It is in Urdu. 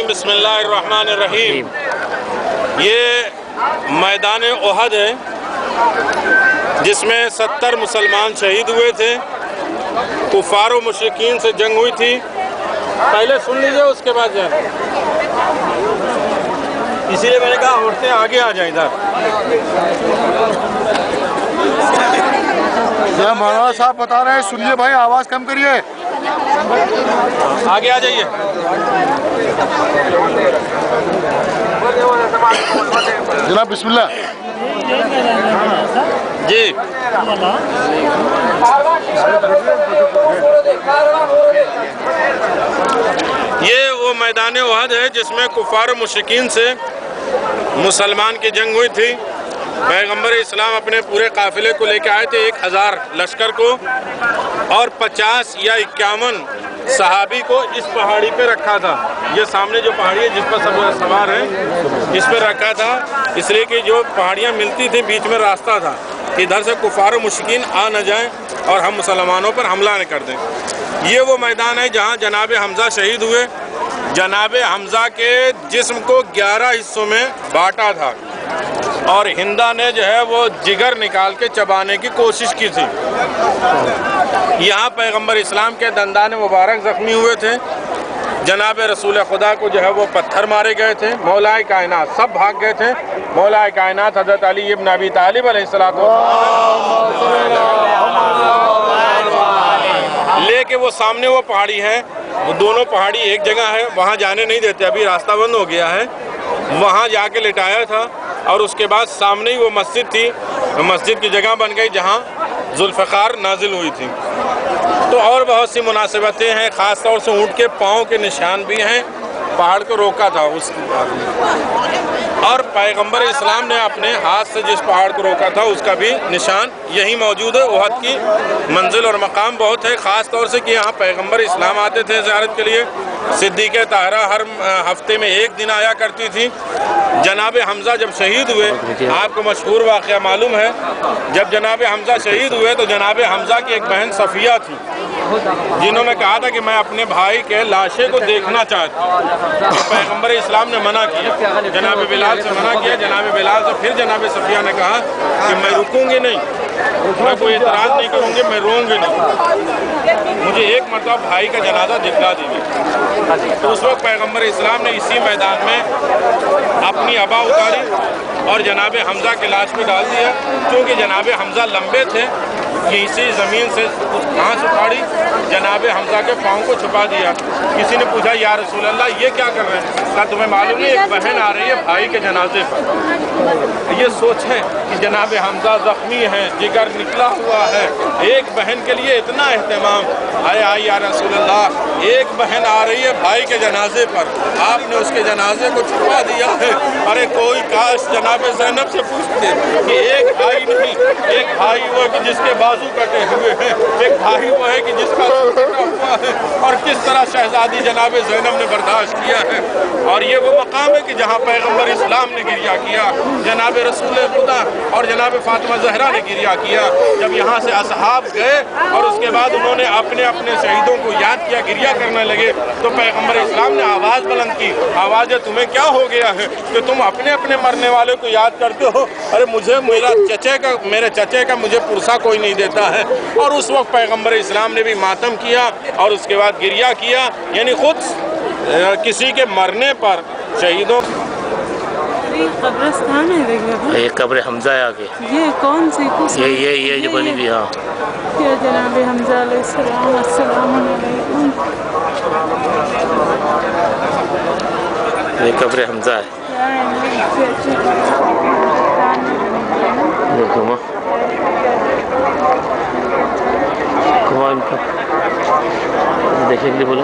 بسم اللہ الرحمن الرحیم۔ یہ میدان احد ہے جس میں 70 مسلمان شہید ہوئے تھے، کفار و مشرکین سے جنگ ہوئی تھی۔ پہلے سن لیجئے اس کے بعد جائیں، اسی لیے میں نے کہا عورتیں آگے آ جائیں ادھر۔ مولانا صاحب بتا رہے ہیں، سنیے بھائی، آواز کم کریے، آگے آ جائیے۔ جناب بسم اللہ جی، یہ وہ میدان احد ہے جس میں کفار و مشرکین سے مسلمان کی جنگ ہوئی تھی۔ پیغمبر اسلام اپنے پورے قافلے کو لے کے آئے تھے، 1000 لشکر کو، اور 50 یا 51 صحابی کو اس پہاڑی پہ رکھا تھا۔ یہ سامنے جو پہاڑی ہے جس پر سب سوار ہیں، اس پہ رکھا تھا، اس لیے کہ جو پہاڑیاں ملتی تھیں بیچ میں راستہ تھا، ادھر سے کفار و مشرکین آ نہ جائیں اور ہم مسلمانوں پر حملہ نہ کر دیں۔ یہ وہ میدان ہے جہاں جناب حمزہ شہید ہوئے۔ جناب حمزہ کے جسم کو 11 حصوں میں بانٹا تھا، اور ہندا نے جو ہے وہ جگر نکال کے چبانے کی کوشش کی تھی۔ یہاں پیغمبر اسلام کے دندان مبارک زخمی ہوئے تھے۔ جناب رسول خدا کو جو ہے وہ پتھر مارے گئے تھے۔ مولا کائنات سب بھاگ گئے تھے۔ مولا کائنات حضرت علی ابن ابی طالب علیہ السلام لے کے وہ سامنے وہ پہاڑی ہے، وہ دونوں پہاڑی ایک جگہ ہے، وہاں جانے نہیں دیتے، ابھی راستہ بند ہو گیا ہے، وہاں جا کے لٹایا تھا۔ اور اس کے بعد سامنے ہی وہ مسجد تھی، مسجد کی جگہ بن گئی جہاں ذوالفقار نازل ہوئی تھی۔ تو اور بہت سی مناسبتیں ہیں، خاص طور سے اونٹ کے پاؤں کے نشان بھی ہیں، پہاڑ کو روکا تھا اس کی بات میں۔ اور پیغمبر اسلام نے اپنے ہاتھ سے جس پہاڑ کو روکا تھا اس کا بھی نشان یہی موجود ہے۔ احد کی منزل اور مقام بہت ہے، خاص طور سے کہ یہاں پیغمبر اسلام آتے تھے زیارت کے لیے۔ صدیق طاہرہ ہر ہفتے میں ایک دن آیا کرتی تھی۔ جناب حمزہ جب شہید ہوئے، آپ کو مشہور واقعہ معلوم ہے، جب جناب حمزہ شہید ہوئے تو جناب حمزہ کی ایک بہن صفیہ تھی، جنہوں نے کہا تھا کہ میں اپنے بھائی کے لاشے کو دیکھنا چاہتی ہوں۔ پیغمبر اسلام نے منع کیا، جناب بلال سے منع کیا۔ جناب بلال سے پھر جناب صفیہ نے کہا کہ میں رکوں گی نہیں، میں کوئی اعتراض نہیں کروں گی، میں روں گی نہیں، مجھے ایک مرتبہ بھائی کا جنازہ دکھلا دیجیے۔ تو اس وقت پیغمبر اسلام نے اسی میدان میں اپنی ابا اتاری اور جناب حمزہ کی لاش پہ ڈال دیا۔ چونکہ جناب حمزہ لمبے تھے، یہ اسی زمین سے گھاس اکھاڑی، جناب حمزہ کے پاؤں کو چھپا دیا۔ کسی نے پوچھا یا رسول اللہ یہ کیا کر رہے ہیں؟ کہا تمہیں معلوم نہیں ایک بہن آ رہی ہے بھائی کے جنازے پر۔ یہ سوچیں کہ جناب حمزہ زخمی ہیں، جگر نکلا ہوا ہے، ایک بہن کے لیے اتنا اہتمام۔ آئے آئے یا رسول اللہ، ایک بہن آ رہی ہے بھائی کے جنازے پر، آپ نے اس کے جنازے کو چھپا دیا ہے۔ ارے کوئی کاش جناب زینب سے پوچھتے کہ ایک بھائی نہیں، ایک بھائی وہ کہ جس کے بازو کٹے ہوئے ہیں، ایک بھائی وہ ہے کہ جس کا سر کٹا ہوا ہے، اور کس طرح شہزادی جناب زینب نے برداشت کیا ہے۔ اور یہ وہ مقام ہے کہ جہاں پیغمبر اسلام نے گریہ کیا، جناب رسول خدا اور جناب فاطمہ زہرا نے گریہ کیا۔ جب یہاں سے اصحاب گئے اور اس کے بعد انہوں نے اپنے اپنے شہیدوں کو یاد کیا، گریہ کرنے لگے، تو پیغمبر اسلام نے آواز بلند کی، آواز تمہیں کیا ہو گیا ہے کہ تم اپنے اپنے مرنے والے کو یاد کرتے ہو؟ ارے مجھے میرے چچے کا مجھے پرسہ کوئی نہیں دیتا ہے۔ اور اس وقت پیغمبر اسلام نے بھی ماتم کیا اور اس کے بعد گریہ کیا، یعنی خود کسی کے مرنے پر شہیدوں قبرستان ہے، دیکھیں یہ قبر حمزہ ہے آگے، یہ کون سی یہ جو بنی ہوئی، ہاں یہ جناب حمزہ علیہ السلام، السلام علیکم، یہ قبر حمزہ ہے۔ گھما ان کو دیکھنے کے لیے بولو۔